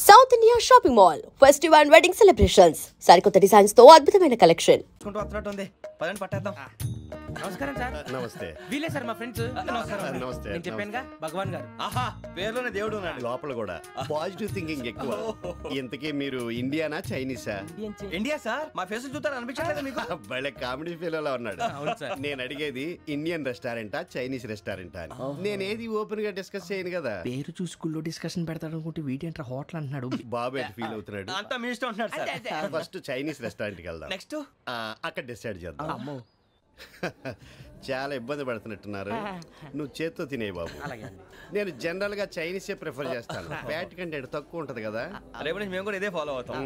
South India shopping mall festival and wedding celebrations సరికొత్త designs తో అద్భుతమైన కలెక్షన్. పదండి పట్టేద్దాం. నమస్కారం సార్. నమస్తే. వీలే సార్ మా ఫ్రెండ్స్. నమస్కారం. నమస్తే. నేను చెప్పానుగా భగవాన్ గారు. ఆహా, పేర్లోనే దేవుడు ఉన్నాడు. లోపల కూడా పాజిటివ్ థింకింగ్ ఎక్కువ. ఇంతకీ మీరు ఇండియానా చైనీసా? India sir. మా ఫేస్ చూస్తారు అనిపించలేదా మీకు? భలే కామెడీ ఫీల్ ఉన్నాడు. అవును సార్. నేను అడిగేది ఇండియన్ రెస్టారెంటా చైనీస్ రెస్టారెంటా అని. నేనేది ఓపెన్ గా డిస్కస్ చేయను కదా. పేరు చూసి స్కూల్లో డిస్కషన్ పెడతాడు అనుకుంటే వీటేంట్రా హోటల్ అంటున్నాడు. బాబు ఎట్ ఫీల్ అవుతున్నాడు. అంతా మీ ఇష్టం ఉంటున్నాడు సార్. ఫస్ట్ చైనీస్ రెస్టారెంట్ కి వెళ్దాం. నెక్స్ట్ అక్కడ డిసైడ్ చేద్దాం. అమ్మో. చాలా ఇబ్బంది పడుతున్నట్టున్నారు. నువ్వు చేత్తో తినే బాబు. అలాగే. నేను జనరల్ గా చైనీసే ప్రిఫర్ చేస్తాను. ఫ్యాట్ కంటెంట్ తక్కువ ఉంటది కదా. రేపు నుంచి మేము కూడా ఇదే ఫాలో అవుతాం.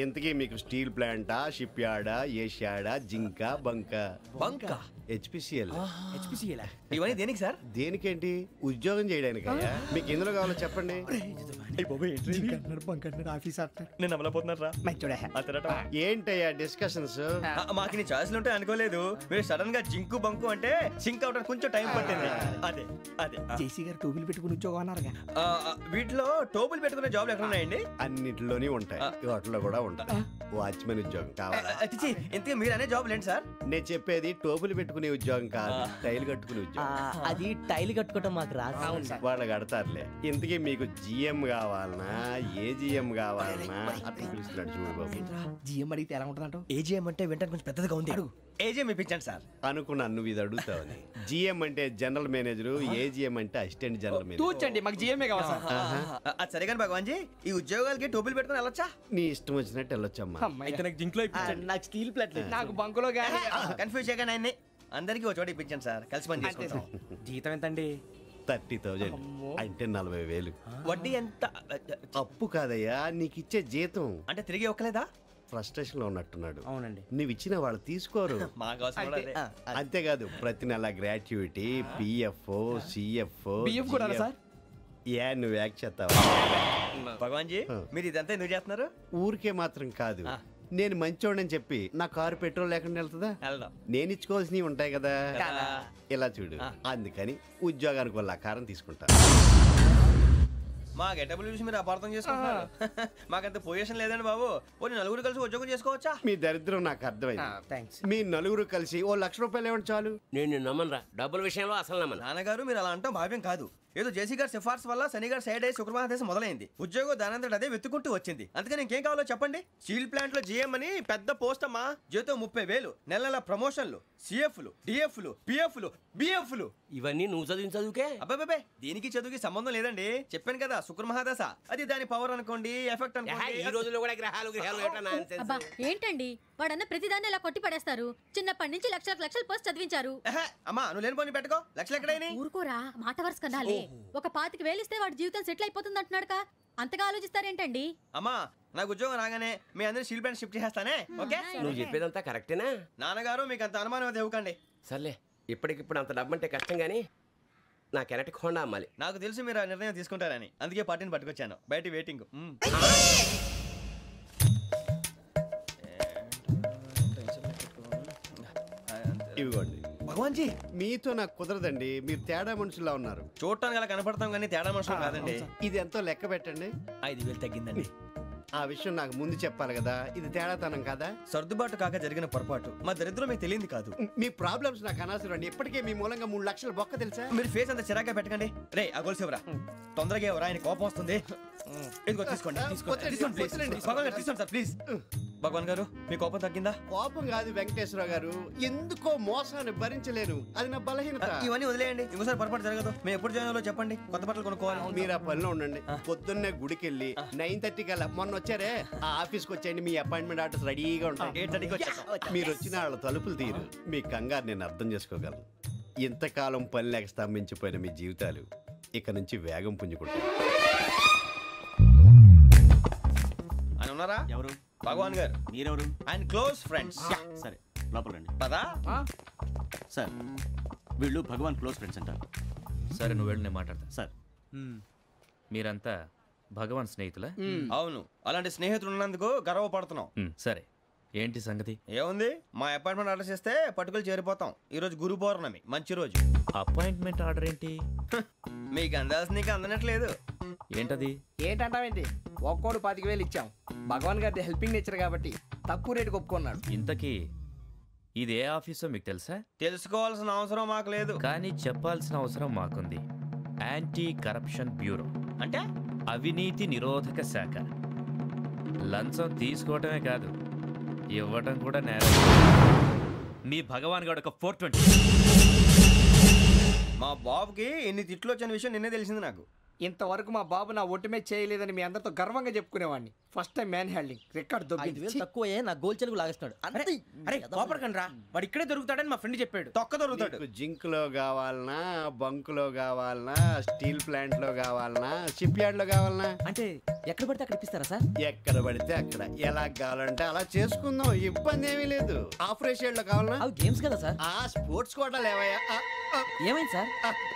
ఇంతకీ మీకు స్టీల్ ప్లాంటా, షిప్ యార్డా, ఏషియాడా, జింక, బంకా? బంకా, హెచ్పిసిఎల్. ఇవన్నీ దేనికి సార్? దేనికేంటి? ఉద్యోగం చేయడానికి. మీకు ఎందులో కావాలో చెప్పండి. నేను అమలపోతున్నా. ఏంటయ్యా డిస్కషన్స్? మాకు నీ ఛాయిస్లు ఉంటాయి అనుకోలేదు. మీరు సడన్ గా జింకు బంకు అంటే సింక్ అవడానికి కొంచెం టైం పట్టింది. అదే అదే జేసీ గారు టోపీలు పెట్టుకుని ఉద్యోగం అన్నారుగా. వీటిలో టోపులు పెట్టుకునే జాబ్లు ఎక్కడ ఉన్నాయండి? అన్నిటిలోనే ఉంటాయి, వాటిలో కూడా ఉంటాయి. వాచ్మెన్ ఉద్యోగం కావాలా? అతిచి ఇంతకీ మీరు అనే జాబ్ ఏంటి సార్? నేను చెప్పేది టోపులు పెట్టుకునే ఉద్యోగం కాదు, టైల్ కట్టుకునే ఉద్యోగం. అది టైల్ కట్టుకోవటం మాకు రాదు. వాళ్ళు కడతారులే. ఇంతకీ మీకు జిఎం కావాలనా, ఏ జిఎం కావాలనా? అట్లా పిలుస్తున్నాడు చూడు బాబు. జిఎం అడిగితే ఎలా ఉంటుందంట? ఏజీఎం అంటే వెంటనే కొంచెం పెద్దదిగా ఉంది. ఏజీఎం ఇప్పించండి సార్. అనుకున్నాను నువ్వు ఇది అడుగుతావని. జిఎం అంటే జనరల్ మేనేజర్, ఏజిఎం అంటే అసిస్టెంట్ జనరల్ మేనేజర్. తూచండి, మాకు జిఎంఏ కావాలి సార్. అది సరే కానీ భగవాన్ జీ, ఈ ఉద్యోగాలకి టోపులు పెట్టుకుని వెళ్ళొచ్చా? నీ ఇష్టం వచ్చినట్టు వెళ్ళొచ్చమ్మా. అయితే నాకు జింక్లో ఇప్పించండి. నాకు స్టీల్ ప్లేట్ నాకు బంకులో గానీ. కన్ఫ్యూజ్ చేయగానే ఆయన్ని అందరికీ ఒక చోట ఇప్పించండి సార్. కలిసి పని చేసుకుంటాం. జీతం ఎంతండి? 30,000 అంటే 40,000. వడ్డీ ఎంత? అప్పు కాదయ్యా, నీకు ఇచ్చే జీతం. అంటే తిరిగి ఒక్కలేదా? ఫ్రస్ట్రేషన్ లో ఉన్నట్టున్నాడు. అవునండి. నువ్వు ఇచ్చిన వాళ్ళు తీసుకోరు. మాకు అవసరం కూడా అదే. అంతేకాదు ప్రతి నెల గ్రాట్యుటీ, పిఎఫ్, సిఎఫ్. బియ్యం కూడా సార్? ఏ నువ్వు యాక్ట్ చేస్తావా? భగవాన్ జీ, మీరు ఇదంతా ఎందుకు చేస్తున్నారు? ఊరికే మాత్రం కాదు, నేను మంచోడని చెప్పి నా కారు పెట్రోల్ లేకుండా వెళ్తుందా? వెళ్దాం. నేను ఇచ్చుకోవాల్సినవి ఉంటాయి కదా. ఇలా చూడు, అందుకని ఉద్యోగానికి వాళ్ళ ఆకారం తీసుకుంటా. మా గెటబుల్ చూసి మీరు అపార్థం చేసుకుంటున్నారు. మాకంత పొజిషన్ లేదండి బాబు. పోనీ నలుగురు కలిసి ఉద్యోగం చేసుకోవచ్చా? మీ దరిద్రం నాకు అర్థమైంది. మీ నలుగురు కలిసి ₹1,00,000 ఇవ్వండి చాలు. నేను నమ్మనరా, డబ్బుల విషయంలో అసలు నమ్మను. నాన్నగారు మీరు అలా అంటాం భావ్యం కాదు. ఏదో జేసీ గారి సిఫార్సు వల్ల శని గారు సైడ్ అయ్యి శుక్రవారం మొదలైంది. ఉద్యోగం దానంతటి అదే వెతుకుంటూ వచ్చింది. అందుకని ఇంకేం కావాలో చెప్పండి. స్టీల్ ప్లాంట్ లో జిఎం అని పెద్ద పోస్ట్ అమ్మా. జీతం 30,000, నెల నెల ప్రమోషన్లు, సిఎఫ్లు, డిఎఫ్లు, పిఎఫ్లు, బిఎఫ్లు. ఇవన్నీ నువ్వు చదివిన చదువుకే. అబ్బాబే, దీనికి చదువుకి సంబంధం లేదండి. చెప్పాను కదా, శుక్ర మహాదశ. అది దాని పవర్ అనుకోండి, ఎఫెక్ట్ అనుకోండి. ఈ రోజుల్లో కూడా గ్రహాలు అబ్బా ఏంటండి వాడన్న ప్రతిదాన్ని ఇలా కొట్టి పడేస్తారు. చిన్నప్పటి నుంచి లక్షలు పోస్ట్ చదివించారు. అమ్మా నువ్వు లేని పోనీ పెట్టుకో. లక్షలు ఎక్కడైనా ఊరుకోరా, మాట వరుస కదాలే. ఒక 25,000 ఇస్తే వాడి జీవితం సెటిల్ అయిపోతుంది అంటున్నాడుగా. అంతగా ఆలోచిస్తారేంటండి? అమ్మా నాకు ఉద్యోగం రాగానే మీ అందరూ స్టీల్ ప్లాంట్ షిఫ్ట్ చేస్తానే. ఓకే, నువ్వు చెప్పేదంతా కరెక్టేనా? నాన్నగారు మీకు అంత అనుమానం అయితే ఇవ్వకండి. సర్లే, ఇప్పటికిప్పుడు అంత డబ్బు అంటే కష్టం కానీ నా కెనటిక్ హోండా అమ్మాలి. నాకు తెలుసు మీరు ఆ నిర్ణయం తీసుకుంటారని, అందుకే పార్టీని పట్టుకొచ్చాను. బయట వెయిటింగ్. ఇవ్వండి. భగవాన్ జీ, మీతో నాకు కుదరదండి, మీరు తేడా మనుషుల్లా ఉన్నారు. చూడటానికి అలా కనపడతాం కానీ తేడా మనుషులు కాదండి. ఇది ఎంతో లెక్క పెట్టండి. 5,000 తగ్గిందండి. ఆ విషయం నాకు ముందు చెప్పాలి కదా. ఇది తేడాతనం కదా. సర్దుబాటు కాక జరిగిన పొరపాటు. మా దరిద్రం మీకు తెలియదు కాదు. మీ ప్రాబ్లమ్స్ నాకు అనవసరం అండి. ఇప్పటికే మీ మూలంగా 3,00,000 బొక్క తెలుసా. మీరు ఫేస్ అంత చిరాగ్గా పెట్టకండి. రే ఆ గొలుసేవరా, తొందరగా ఎవరా, ఆయన కోపం వస్తుంది. ఇదిగో తీసుకోండి. భగవాన్ గారు తీసుకోండి సార్ ప్లీజ్. భగవాన్ గారు మీ కోపం తగ్గిందా? కోపం కాదు వెంకటేశ్వర గారు, ఎందుకో మోసాన్ని భరించలేను, అది నా బలహీనత. ఇవన్నీ వదిలేయండి, ఇంకోసారి పొరపాటు జరగదు. మేము ఎప్పుడు జాయిన్ అవ్వాలో చెప్పండి, కొత్త బట్టలు కొనుక్కోవాలి. మీరు ఆ పనిలో ఉండండి. పొద్దున్నే గుడికి వెళ్ళి 9:30 కల్లా, మొన్న వచ్చారే ఆ ఆఫీస్కి వచ్చేయండి. మీ అపాయింట్మెంట్ ఆర్డర్స్ రెడీగా ఉంటాయి. 8:30కి వచ్చేస్తాం. మీరు వచ్చిన వాళ్ళ తలుపులు తీరు. మీ కంగారు నేను అర్థం చేసుకోగలను. ఇంతకాలం పని లేక స్తంభించిపోయిన మీ జీవితాలు ఇక నుంచి వేగం పుంజుకుంటాయి. ఆయన ఉన్నారా? ఎవరు? భగవాన్ గారు. మీరెవరు? ఆయన క్లోజ్ ఫ్రెండ్స్. సరే లోపల రండి. పదా సార్ వీళ్ళు భగవాన్ క్లోజ్ ఫ్రెండ్స్ అంటారు. సరే నువ్వు వెళ్ళి నేను మాట్లాడతా. సార్ మీరంతా భగవాన్ స్నేహితులా? అవును, అలాంటి స్నేహితులు ఉన్నందుకు గర్వపడుతున్నాం. సరే ఏంటి సంగతి? ఏముంది, మా అపాయింట్మెంట్ ఆర్డర్ చేస్తే పట్టుకులు చేరిపోతాం. ఈ రోజు గురు పౌర్ణమి, మంచి రోజు. అపాయింట్మెంట్ ఆర్డర్ ఏంటి? మీకు అందాల్సిన నీకు అందనట్లేదు. ఏంటది? ఏంటంటావేంటి? ఒక్కోడు 25,000 ఇచ్చాం. భగవాన్ గారి హెల్పింగ్ నేచర్ కాబట్టి తక్కువ రేటుకి ఒప్పుకున్నాడు. ఇంతకీ ఇది ఏ ఆఫీసో మీకు తెలుసా? తెలుసుకోవాల్సిన అవసరం మాకు లేదు. కానీ చెప్పాల్సిన అవసరం మాకుంది. యాంటీ కరప్షన్ బ్యూరో అంటే అవినీతి నిరోధక శాఖ. లంచం తీసుకోవటమే కాదు, ఇవ్వటం కూడా నేరం. మీ భగవాన్ గారు ఒక 420. మా బాబుకి ఇన్ని తిట్లు వచ్చిన విషయం నిన్నే తెలిసింది నాకు. ఇంతవరకు మా బాబు నా ఒట్టుమే చేయలేదని మీ అందరితో గర్వంగా చెప్పుకునేవాడిని. First time man handing record దొబ్బింది. తక్కువ నా గోల్ చెలుగు లాగేస్తున్నాడు. అరే కోపడకండి రా, వాడు ఇక్కడే దొరుకుతాడని మా ఫ్రెండ్ చెప్పాడు. తొక్క దొరుకుతాడు. జింక్ లో కావాలనా, బంక్ లో కావాలనా, స్టీల్ ప్లాంట్ లో కావాలనా, షిప్ యార్డ్ లో కావాలనా? అంటే ఎక్కడ పడితే అక్కడ ఇప్పిస్తారా సార్? ఎక్కడ పడితే అక్కడ, ఎలా కావాలంటే అలా చేసుకుందాం, ఇబ్బంది ఏమీ లేదు. ఆపరేషన్ లో కావాలనా? అవి గేమ్స్ కదా సార్. ఆ స్పోర్ట్స్ కోటా లేవయ్యా. ఏమైంది సార్?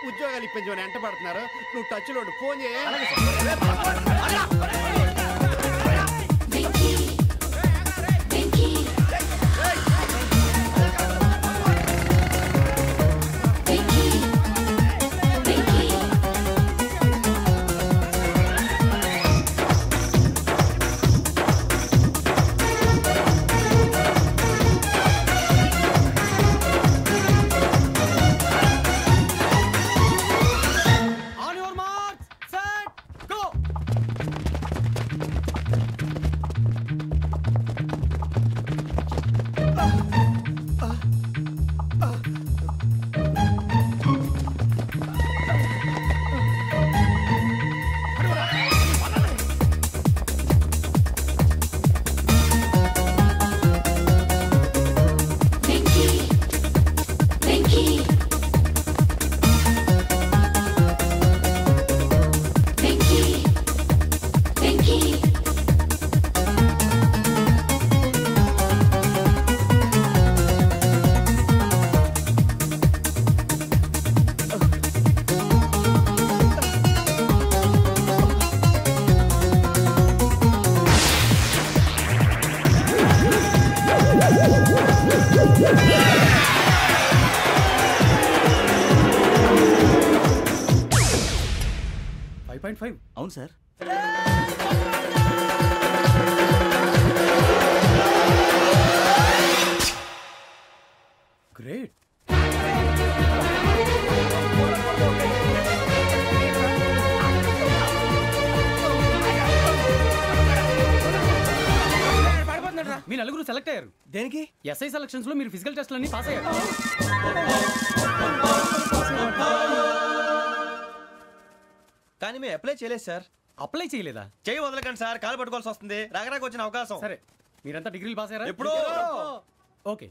ఉద్యోగాలు ఇప్పించమని ఎంట పడుతున్నారు. నువ్వు టచ్ లో ఫోన్ చేయ. అవును సార్. గ్రేట్. మీ నలుగురు సెలెక్ట్ అయ్యారు. దేనికి? ఎస్ఐ సెలక్షన్స్ లో మీరు ఫిజికల్ టెస్ట్ అన్ని పాస్ అయ్యారు. కానీ మేము అప్లై చేయలేదు సార్. అప్లై చేయలేదా? చేయి వదలకండి సార్, కాలు పట్టుకోవాల్సి వస్తుంది. రాగరాకు వచ్చిన అవకాశం. సరే, మీరంతా డిగ్రీలు పాస్ అయ్యారా? ఎప్పుడో. ఓకే,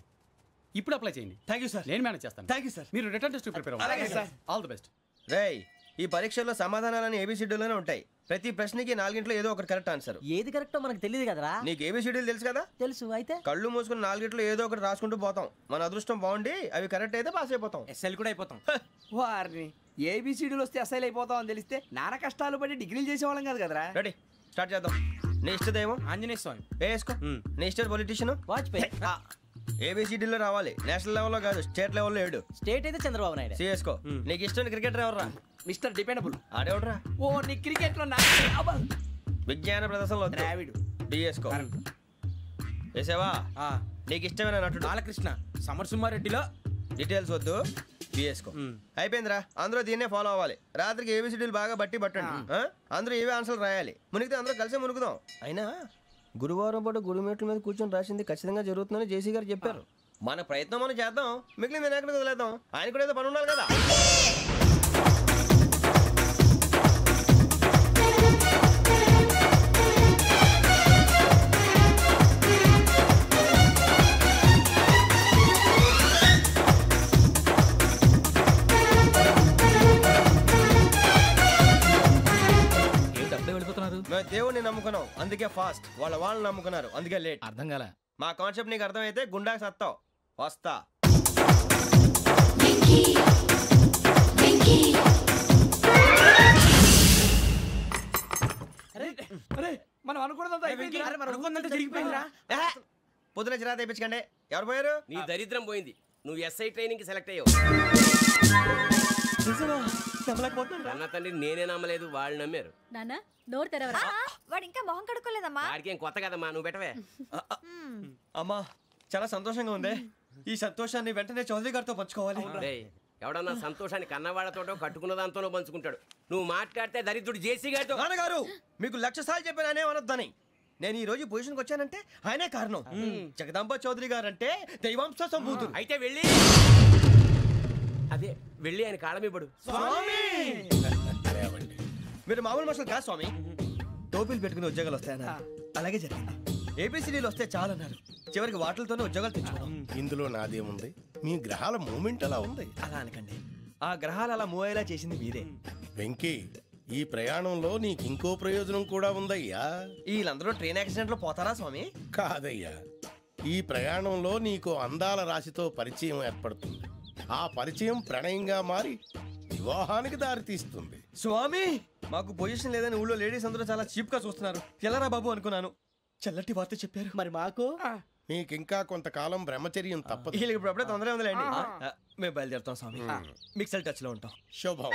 ఇప్పుడు అప్లై చేయండి. Thank you sir. నేను మేనేజ్ చేస్తాను. Thank you sir. మీరు రిటర్న్ టెస్ట్ ప్రిపేర్ అలాగే అవ్వండి. సార్. All the best. రేయ్, ఈ పరీక్షల్లో సమాధానాలని ఏబిసిడీలోనే ఉంటాయి. ప్రతి ప్రశ్నకి 4 ఏదో ఒకటి కరెక్ట్ ఆన్సర్. ఏది కరెక్టో మనకు తెలియదు కదరా. నీకు ఏబిసిడీలు తెలుసు కదా? తెలుసు. అయితే కళ్ళు మూసుకుని 4 ఏదో ఒకటి రాసుకుంటూ పోతాం. మన అదృష్టం బాగుండి అవి కరెక్ట్ అయితే పాస్ అయిపోతాం. ఎస్ఎల్ కూడా అయిపోతాం. వారిని ఏబిసిడీలు వస్తే ఎస్ఐలు అయిపోతాం అని తెలిస్తే నాన్న కష్టాలు పడి డిగ్రీలు చేసేవాళ్ళం కాదు కదరా. రెడీ, స్టార్ట్ చేద్దాం. నీ ఇష్టదేమో ఆంజనేయ స్వామి. వేసుకో. నీ ఇష్ట పొలిటీషియన్ వాజ్పేయి. ఏబిసిడీలో రావాలి. నేషనల్ లెవెల్లో కాదు, స్టేట్ లెవెల్లో 7. స్టేట్ అయితే చంద్రబాబు నాయుడు. సిఎస్కో. నీకు ఇష్టం క్రికెటర్ ఎవర్రా? Mister dependable. ఆడేవడరా? ఓ నీ క్రికెట్ లో విజ్ఞాన ప్రదర్శనలో ద్రావిడు. డిఎస్కో. వేసావా? నీకు ఇష్టమైన నటుడు? బాలకృష్ణ. సమర్ సుమారెడ్డిలో డీటెయిల్స్ వద్దు, బిఎస్కో. అయిపోయిందిరా. అందరూ దీన్నే ఫాలో అవ్వాలి. రాత్రికి ఏబిసిడీలు బాగా బట్టి పట్టండి. అందరూ ఏవే ఆన్సర్లు రాయాలి. మునిగితే అందరూ కలిసి మునుగుదాం. అయినా గురువారం పాటు గురుమేట్ల మీద కూర్చొని రాసింది ఖచ్చితంగా జరుగుతుందని జేసీ గారు చెప్పారు. మన ప్రయత్నం మనం చేద్దాం, మిగిలింది ఎక్కడికి వదిలేద్దాం. ఆయన కూడా ఏదో పని ఉండాలి కదా. మేము దేవుడిని నమ్ముకున్నాం, అందుకే ఫాస్ట్. వాళ్ళు నమ్ముకున్నారు, అందుకే లేట్. అర్థం కాల. మా కాన్సెప్ట్ నీకు అర్థమైతే గుండాకి సత్తావు. వస్తా. మనం అనుకున్నదంతా జరిగిపోయిందిరా. పొద్దున చిరా తెప్పించకండి. ఎవరు పోయారు? నీ దరిద్రం పోయింది. నువ్వు ఎస్ఐ ట్రైనింగ్ సెలెక్ట్ అయ్యావు. నమ్మలేకపోతున్నాను. అన్న తండ్రి నేనే నమ్మలేదు, వాళ్ళు నమ్మారు. నాన్న నోరు తెరవరా. వాడు ఇంకా మొహం కడుక్కోలేదమ్మా. వాడికి ఏం కొత్త కదమ్మా, నువ్వు పెట్టవే. అమ్మా చాలా సంతోషంగా ఉంది. ఈ సంతోషాన్ని వెంటనే చౌదరి గారితో పంచుకోవాలి. రేయ్, ఎవడన్నా సంతోషాన్ని కన్నవాళ్లతోటో కట్టుకున్న దాంతోనో పంచుకుంటాడు. నువ్వు మాట్లాడితే దరిద్రుడు జేసీ గారితో. నాన్నగారు మీకు 1,00,000 సార్లు చెప్పానే అనొద్దని. నేను ఈ రోజు పొజిషన్కి వచ్చానంటే ఆయనే కారణం. జగదాంబ చౌదరి గారు అంటే దైవాంశ సంభూతుడు. అయితే వెళ్ళి అదే వెళ్ళి ఆయన కాళ్ళమివ్వడు. మీరు మామూలు మనుషులు కాదు స్వామి. టోపీలు పెట్టుకుని ఉద్యోగాలు వస్తాయన్నారు, అలాగే జరిగింది. ఏబిసిడీలు వస్తే చాలన్నారు, చివరికి వాటిలతోనే ఉద్యోగాలు తెచ్చుకున్నాం. ఇందులో నాదేముంది, మీ గ్రహాల మూమెంట్ అలా ఉంది. అలా అనకండి, ఆ గ్రహాలు అలా మూవ్ అయ్యేలా చేసింది మీరే. వెంకీ, ఈ ప్రయాణంలో నీకు ఇంకో ప్రయోజనం కూడా ఉందయ్యా. వీళ్ళందరూ ట్రైన్ యాక్సిడెంట్ లో పోతారా స్వామి? కాదయ్యా, ఈ ప్రయాణంలో నీకు అందాల రాశితో పరిచయం ఏర్పడుతుంది. ఆ పరిచయం ప్రణయంగా మారి వివాహానికి దారితీస్తుంది. స్వామి మాకు పొజిషన్ లేదని ఊళ్ళో లేడీస్ అందరూ చాలా చీప్ గా చూస్తున్నారు. ఎలారా బాబు అనుకున్నాను, చల్లటి వార్త చెప్పారు. మరి మాకు నీకింకా కొంతకాలం బ్రహ్మచర్యం తప్పదు. వీళ్ళకి ఇప్పుడు అప్పుడే తొందరగా ఉందిలేండి. మేము బయలుదేరుతాం స్వామి, మిక్సల్ టచ్ లో ఉంటాం. శుభం.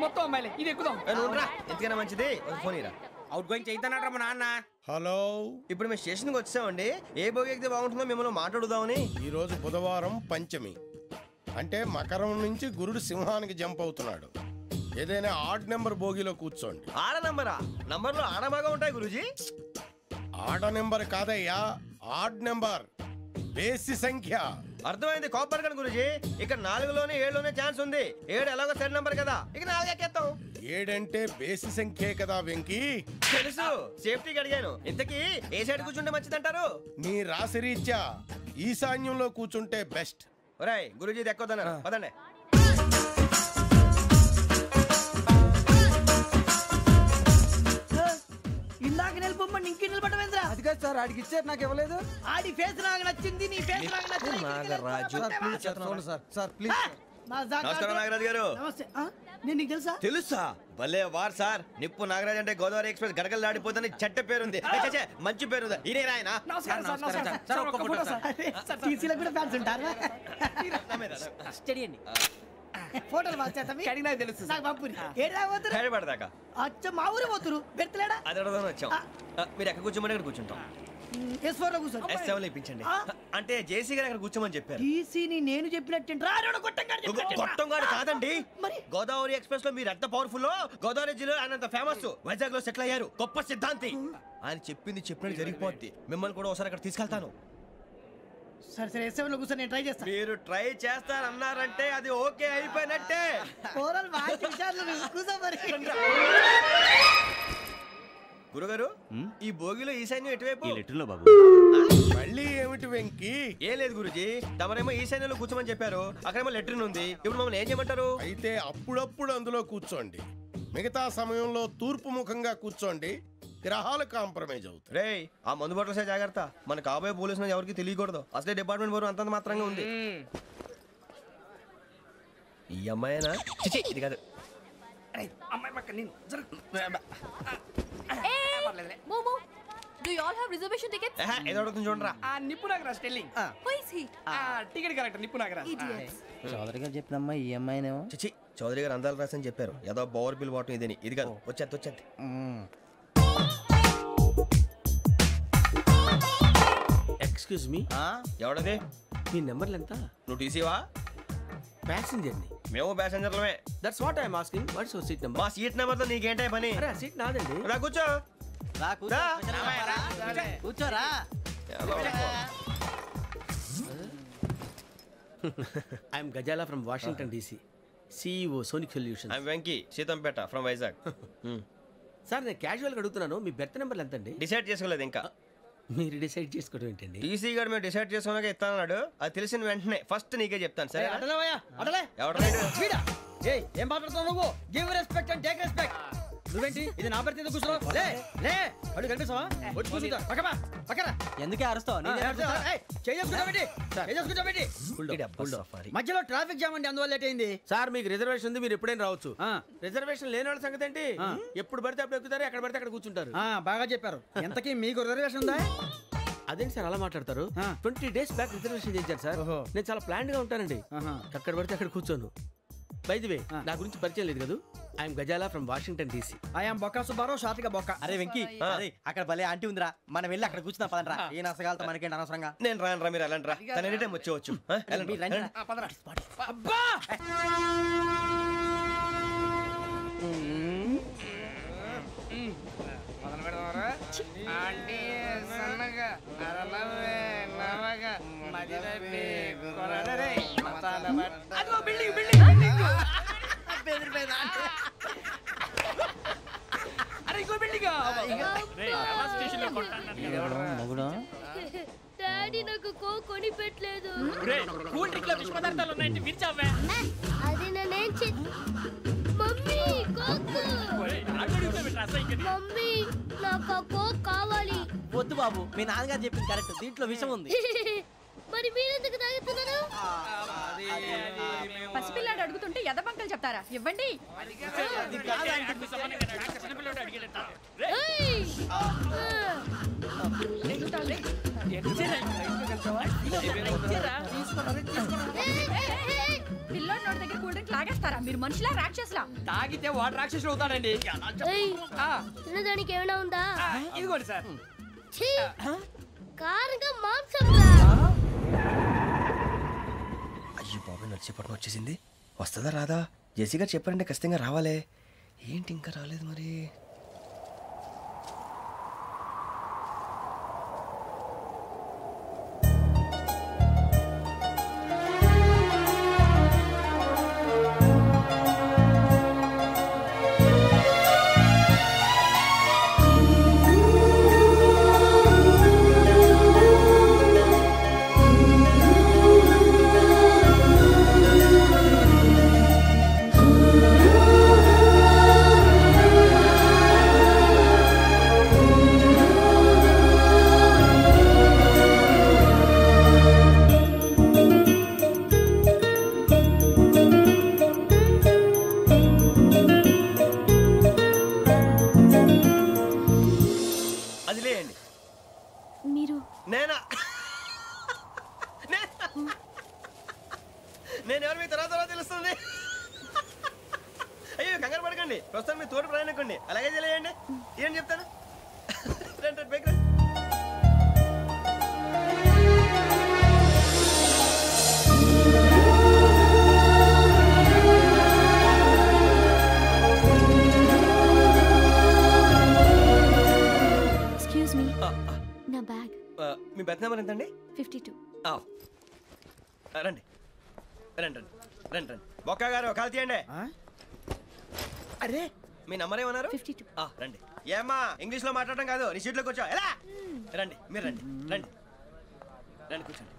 మొత్తం అమ్మాయిలే, ఇది ఎక్కుదాం. ఎందుకైనా మంచిది ఒక ఫోన్ ఇరా. అవుట్ గోయింగ్ చేద్దానట్రా మా నాన్న. హలో, ఇప్పుడు మేము స్టేషన్కి వచ్చామండి. ఏ బోగి ఎక్కితే బాగుంటుందో మిమ్మల్ని మాట్లాడుదామని. ఈరోజు బుధవారం పంచమి, అంటే మకరం నుంచి గురుడు సింహానికి జంప్ అవుతున్నాడు. ఏదైనా ఆడ్ నెంబర్ బోగిలో కూర్చోండి. ఆడ నంబరా? నంబర్లో ఆడ బాగా ఉంటాయి గురూజీ. ఆడ నెంబర్ కాదయ్యా, ఆడ్ నెంబర్, బేసి సంఖ్య. అర్థమైంది, కాపర్ కన్ గురూజీ. ఇక్కడ 4లోనే 7లోనే ఛాన్స్ ఉంది. 7 ఎలాగో సెడ్ నంబర్ కదా, ఇక 4 ఎక్కేస్తాం. 7 అంటే బేసి సంఖ్యే కదా వెంకీ. తెలుసు, సేఫ్టీకి అడిగాను. ఇంతకీ ఏ సైడ్ కూర్చుంటే మంచిదంటారు? నీ రాశి రీత్యా ఈశాన్యంలో కూర్చుంటే బెస్ట్. ఒరేయ్ గురూజీ దెక్కొద్దన్నారు, పదండి. ఇందాక నిలబొమ్మని ఇంకే నిలబడమేంద్రా? అది కాదు సార్, ఆడికి ఇచ్చారు, నాకు ఇవ్వలేదు. ఆడి ఫేస్ నాకు నచ్చింది, నీ ఫేస్ నాకు నచ్చింది. Nagaraju sir please. నమస్కారం నాగరాజు గారు. నమస్తే. నేను నీకు తెలుసా? తెలుసా? భలే వార్ సార్. నిప్పు నాగరాజ్ అంటే గోదావరి ఎక్స్ప్రెస్ గడగలు దాడిపోతుంది చెట్ట పేరుంది. మంచి పేరుంది. ఇదే ఆయన. టీసీలో కూడా ఫ్యాన్స్ ఉంటారా? స్టడీ అండి. ఫోటోలు నాకు తెలుసు నాకు పంపుని ఏడా పోతురు? హైదరాబాద్ అచ్చ మా ఊరు పోతురు, పెడతలేడా? అది అడగదామని వచ్చాం. మీరు ఎక్కడ కూర్చోమని అక్కడ కూర్చుంటాం. S4 లో కూర్చో. S7 ఇప్పించండి. అంటే జేసీ గారు అక్కడ కూర్చోమని చెప్పారు. టీసీని నేను చెప్పినట్టు గొట్టంగాడు కాదండి. మరి గోదావరి ఎక్స్ప్రెస్ లో మీరు ఎంత పవర్ఫుల్, గోదావరి జిల్లా ఆయన ఫేమస్. వైజాగ్ లో సెటిల్ అయ్యారు, గొప్ప సిద్ధాంతి. ఆయన చెప్పింది చెప్పినట్టు జరిగిపోద్ది. మిమ్మల్ని కూడా ఒకసారి అక్కడ తీసుకెళ్తాను. సరే సరే, S7 లో కూర్చో, నేను ట్రై చేస్తాను. మీరు ట్రై చేస్తారన్నారంటే అది ఓకే అయిపోయినట్టే. గురుగారు, ఈ భోగిలో ఈశాన్యం ఎటువైపు? బాబు మళ్ళీ ఏమిటి వెంకీ? ఏం లేదు గురుజీ, తమరేమో ఈశాన్యంలో కూర్చోమని చెప్పారు. అక్కడేమో లెట్రిన్ ఉంది. ఇప్పుడు మమ్మల్ని ఏం చేయమంటారు? అయితే అప్పుడప్పుడు అందులో కూర్చోండి, మిగతా సమయంలో తూర్పు ముఖంగా కూర్చోండి. గ్రహాలు కాంప్రమైజ్ అవుతాయి. రే, ఆ మందు బట్టలసే జాగ్రత్త. మన కాబోయే పోలీసులు ఎవరికి తెలియకూడదు. అసలే డిపార్ట్మెంట్ బోరు అంతంత మాత్రంగా ఉంది. ఈ అమ్మాయినా? ఇది కాదు. అమ్మాయి పక్క నేను Momo, do you all have reservation tickets? ఏదో అడుగుతుంది చూడరా. నిప్పు Nagaraj telling. Who is he? Ticket collector నిప్పు నాగరాజ్. Idiots. చౌదరి గారు చెప్పినమ్మా ఈ అమ్మాయినేమో. చిచి, చౌదరి గారు అందాలు రాసని చెప్పారు. ఏదో బోర్ బిల్ వాటం ఇదని. ఇది కాదు, వచ్చేది. Excuse me, ఎవడది? మీ నెంబర్లు ఎంత? నువ్వు టీసీవా? ప్యాసింజర్ ని. మేము ప్యాసెంజర్లమే. That's what I'm asking. What's your seat number? మా సీట్ నెంబర్ తో నీకేంటే పని? అరే ఆ సీట్ నాదండి. రా కూర్చో. కూర్చోరా. I'm Gazala from Washington DC, CEO Sonic Solutions. I'm Venky, Seethampeta from Vizag. Sir నేను క్యాజువల్గా అడుగుతున్నాను, మీ బెర్త్ నెంబర్లు ఎంత అండి? డిసైడ్ చేసుకోలేదు ఇంకా. మీరు డిసైడ్ చేసుకోవడం ఏంటండి? టీసీ గారు మేము డిసైడ్ చేసుకున్నాక ఇస్తానన్నాడు. అది తెలిసిన వెంటనే ఫస్ట్ నీకే చెప్తాను. సరే అడలే ఎవరు? ఏం మాట్లాడుతున్నావు నువ్వు? Give respect and take respect. నువ్వేంటి ఇది నా పరిస్థితి కూర్చున్నావు లే లే అడుగు కనిపిస్తావా వచ్చి కూర్చుంటా పక్కమా పక్కన ఎందుకే అరుస్తావు మధ్యలో ట్రాఫిక్ జామ్ అండి అందువల్ల లేట్ అయింది సార్ మీకు రిజర్వేషన్ ఉంది మీరు ఎప్పుడైనా రావచ్చు రిజర్వేషన్ లేని వాళ్ళ సంగతి ఏంటి ఎప్పుడు పడితే అప్పుడు ఎక్కుతారు ఎక్కడ పడితే అక్కడ కూర్చుంటారు బాగా చెప్పారు ఎంతకీ మీకు రిజర్వేషన్ ఉందా అదేంటి సార్ అలా మాట్లాడతారు 20 days బ్యాక్ రిజర్వేషన్ చేశారు సార్ నేను చాలా ప్లాన్డ్ గా ఉంటానండి అక్కడ పడితే అక్కడ కూర్చోను బై ది వే నా గురించి పరిచయం లేదు కదా I'm Gazala from Washington DC I'm Bokka Subbarao షాతిక బొక్క అరే వెంకీ అక్కడ భలే ఆంటీ ఉందిరా మనం వెళ్ళి అక్కడ కూర్చున్నా పదనరా ఏ నసగాలతో మనకేంటి అనవసరంగా నేను రాను రా మీరు వెళ్ళండి రా తన ఎనీ టైం వచ్చేవచ్చు డాడీ నాకు కోక్ కొని పెట్టలేదు. అది నేనేం మమ్మీ కోక్ మమ్మీ నాకు కోక్ కావాలి. వద్దు బాబు మీ నాన్నగారు చెప్పింది కరెక్ట్ దీంట్లో విషయం ఉంది. మరి మీరెందుకు తాగుతున్నారు? పసిపిల్లాడు అడుగుతుంటే ఎదబంకలు చెప్తారా? ఇవ్వండి. పిల్లోడి నోటి దగ్గర కూల్ డ్రింక్ లాగేస్తారా? మీరు మనుషులా రాక్షసులా? తాగితే వాడు రాక్షసులు అవుతాడండి. తినడానికి ఏమైనా ఉందా? ఇదిగోండి సార్. కారంగా మాంసం. అయ్యో బాబు నడిచేపట్నం వచ్చేసింది. వస్తుందా రాదా? జేసీ గారు చెప్పారంటే ఖచ్చితంగా రావాలే. ఏంటి ఇంకా రాలేదు మరి? నేను ఎవరు మీ తర్వాత తెలుస్తుంది. అయ్యో కంగారు పడకండి, ప్రస్తుతం మీ తోటి ప్రయాణకండి. అలాగే తెలియండి. ఏం చెప్తాను రండి బైక్ రండి. ఎక్స్క్యూజ్ మీ, నా బ్యాగ్. మీ బెత్ నెంబర్ ఎంతండి? 52. రండి రండి రండి రండి రండి. బొక్క గారు కాల్ తీయండి. అరే మీ నంబర్ ఏమన్నారు? 52. రండి. ఏమ్మా ఇంగ్లీష్ లో మాట్లాడడం కాదు, నీ సీట్లోకి వచ్చా ఎలా? రండి మీరు రండి రండి రండి కూర్చోండి.